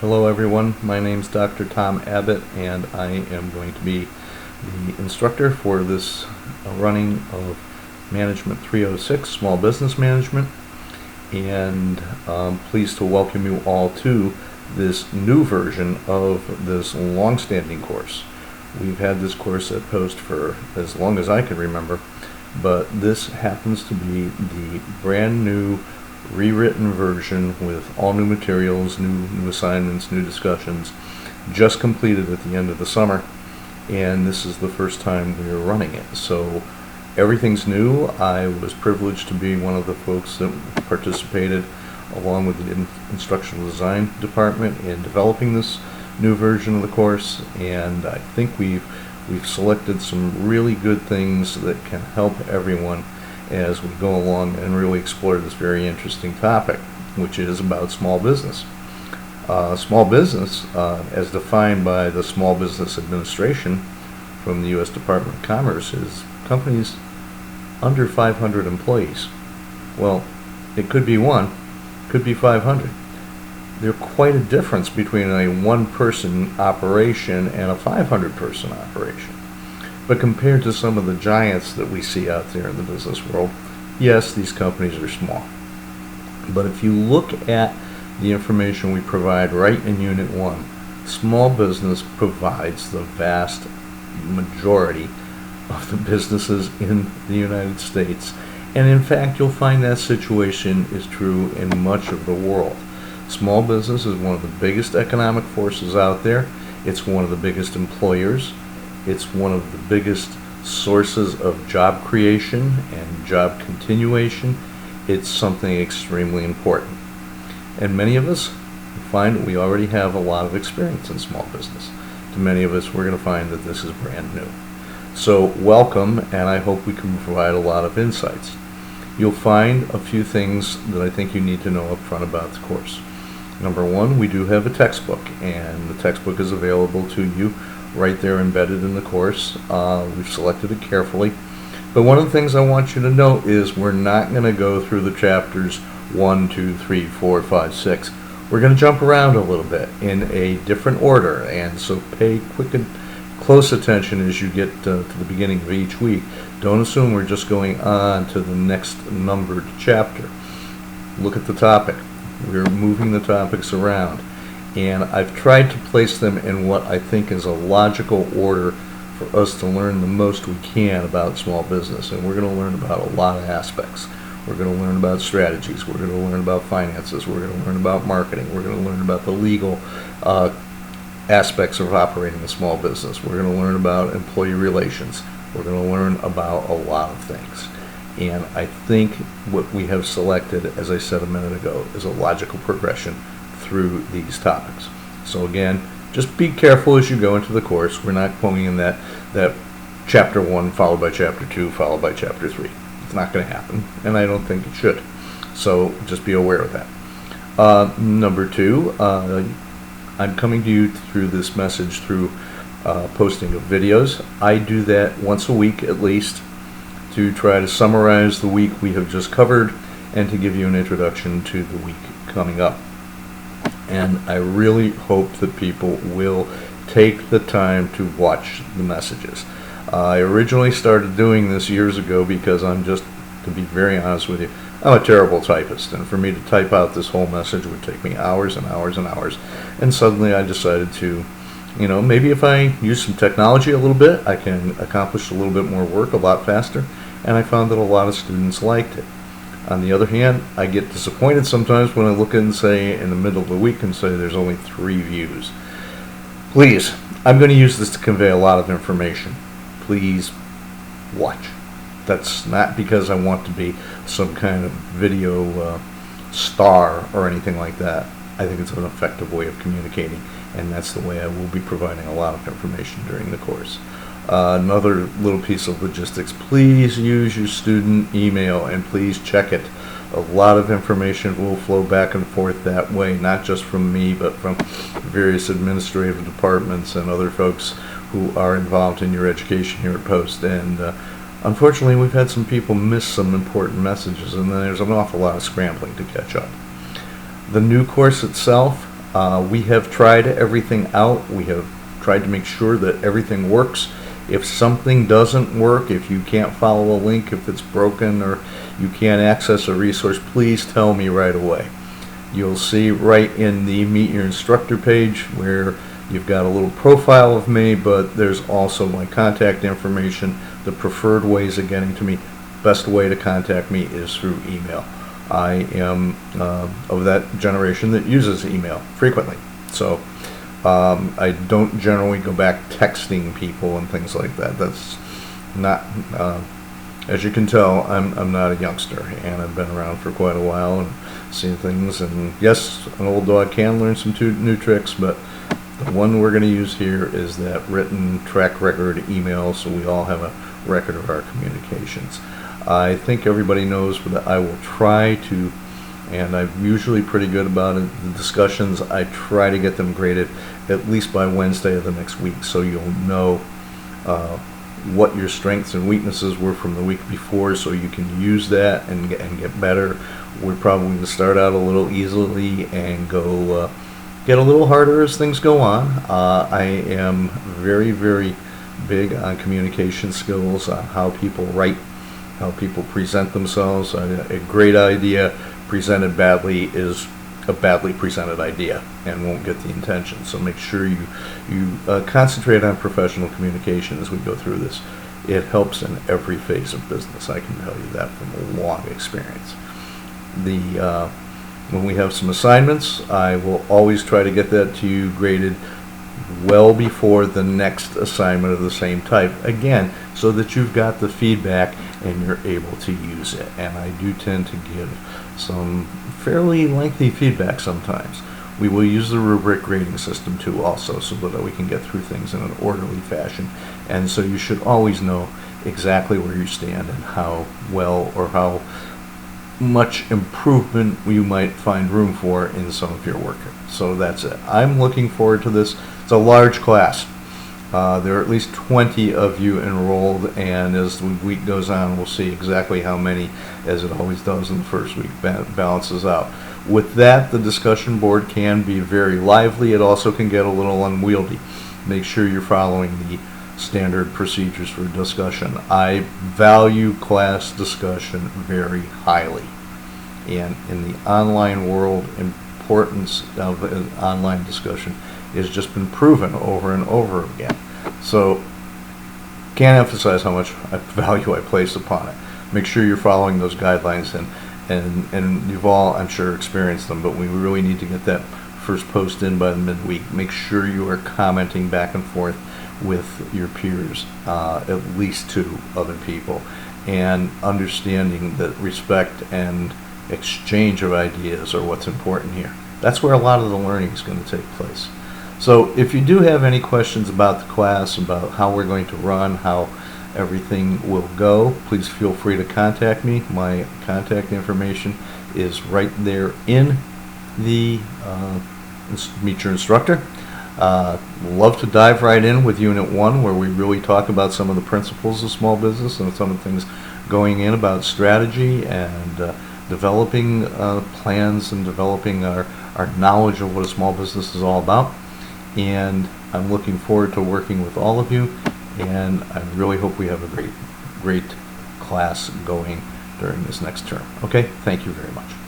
Hello everyone, my name's Dr. Tom Abbott and I am going to be the instructor for this running of Management 306, Small Business Management, and I'm pleased to welcome you all to this new version of this long-standing course. We've had this course at Post for as long as I can remember, but this happens to be the brand new rewritten version with all new materials, new assignments, new discussions, just completed at the end of the summer, and this is the first time we're running it. So everything's new. I was privileged to be one of the folks that participated along with the instructional design department in developing this new version of the course, and I think we've selected some really good things that can help everyone as we go along and really explore this very interesting topic, which is about small business. Small business, as defined by the Small Business Administration from the U.S. Department of Commerce, is companies under 500 employees. Well, it could be one, could be 500. There's quite a difference between a one-person operation and a 500-person operation. But compared to some of the giants that we see out there in the business world, yes, these companies are small. But if you look at the information we provide right in Unit 1, small business provides the vast majority of the businesses in the United States. And in fact, you'll find that situation is true in much of the world. Small business is one of the biggest economic forces out there. It's one of the biggest employers. It's one of the biggest sources of job creation and job continuation. It's something extremely important. And many of us find that we already have a lot of experience in small business. To many of us, we're going to find that this is brand new. So welcome, and I hope we can provide a lot of insights. You'll find a few things that I think you need to know up front about the course. Number one, we do have a textbook, and the textbook is available to you right there embedded in the course. We've selected it carefully. But one of the things I want you to know is we're not going to go through the chapters 1, 2, 3, 4, 5, 6. We're going to jump around a little bit in a different order, and so pay quick and close attention as you get to the beginning of each week. Don't assume we're just going on to the next numbered chapter. Look at the topic. We're moving the topics around, and I've tried to place them in what I think is a logical order for us to learn the most we can about small business. And we're going to learn about a lot of aspects. We're going to learn about strategies. We're going to learn about finances. We're going to learn about marketing. We're going to learn about the legal aspects of operating a small business. We're going to learn about employee relations. We're going to learn about a lot of things. And I think what we have selected, as I said a minute ago, is a logical progression through these topics. So again, just be careful as you go into the course. We're not going in that chapter 1 followed by chapter 2 followed by chapter 3. It's not going to happen, and I don't think it should. So just be aware of that. Number 2, I'm coming to you through this message through posting of videos. I do that once a week at least to try to summarize the week we have just covered and to give you an introduction to the week coming up. And I really hope that people will take the time to watch the messages. I originally started doing this years ago because to be very honest with you, I'm a terrible typist, and for me to type out this whole message would take me hours and hours and hours. And suddenly I decided to, maybe if I use some technology a little bit, I can accomplish a little bit more work a lot faster, and I found that a lot of students liked it. On the other hand, I get disappointed sometimes when I look and say in the middle of the week and say there's only 3 views. Please, I'm going to use this to convey a lot of information. Please watch. That's not because I want to be some kind of video star or anything like that. I think it's an effective way of communicating, and that's the way I will be providing a lot of information during the course. Another little piece of logistics, please use your student email and please check it. A lot of information will flow back and forth that way, not just from me, but from various administrative departments and other folks who are involved in your education here at Post. And unfortunately, we've had some people miss some important messages, and then there's an awful lot of scrambling to catch up. The new course itself, We have tried everything out. We have tried to make sure that everything works. If something doesn't work, if you can't follow a link, if it's broken, or you can't access a resource, please tell me right away. You'll see right in the Meet Your Instructor page where you've got a little profile of me, but there's also my contact information, the preferred ways of getting to me. Best way to contact me is through email. I am of that generation that uses email frequently. So I don't generally go back texting people and things like that. That's not, as you can tell, I'm not a youngster, and I've been around for quite a while and seen things. And yes, an old dog can learn some new tricks, but the one we're going to use here is that written track record email, so we all have a record of our communications. I think everybody knows that I will try to, and I'm usually pretty good about it, the discussions, I try to get them graded at least by Wednesday of the next week, so you'll know what your strengths and weaknesses were from the week before, so you can use that and get better. We're probably going to start out a little easily and go get a little harder as things go on. I am very, very big on communication skills, on how people write, how people present themselves. A great idea presented badly is a badly presented idea and won't get the intention. So make sure you concentrate on professional communication as we go through this. It helps in every phase of business. I can tell you that from a long experience. When we have some assignments, I will always try to get that to you graded well before the next assignment of the same type, again, so that you've got the feedback and you're able to use it. And I do tend to give some fairly lengthy feedback sometimes. We will use the rubric grading system too also, so that we can get through things in an orderly fashion. And so you should always know exactly where you stand and how well or how much improvement you might find room for in some of your work. So that's it. I'm looking forward to this. It's a large class. There are at least 20 of you enrolled, and as the week goes on, we'll see exactly how many, as it always does in the first week, balances out. With that, the discussion board can be very lively. It also can get a little unwieldy. Make sure you're following the standard procedures for discussion. I value class discussion very highly, and in the online world, importance of an online discussion has just been proven over and over again. So can't emphasize how much value I place upon it. Make sure you're following those guidelines, and you've all, I'm sure, experienced them, but we really need to get that first post in by the midweek. Make sure you are commenting back and forth with your peers, at least 2 other people, and understanding that respect and exchange of ideas are what's important here. That's where a lot of the learning is going to take place. So if you do have any questions about the class, about how we're going to run, how everything will go, please feel free to contact me. My contact information is right there in the Meet Your Instructor. Love to dive right in with Unit 1, where we really talk about some of the principles of small business and some of the things going in about strategy and developing plans and developing our knowledge of what a small business is all about. And I'm looking forward to working with all of you, and I really hope we have a great class going during this next term. Okay, thank you very much.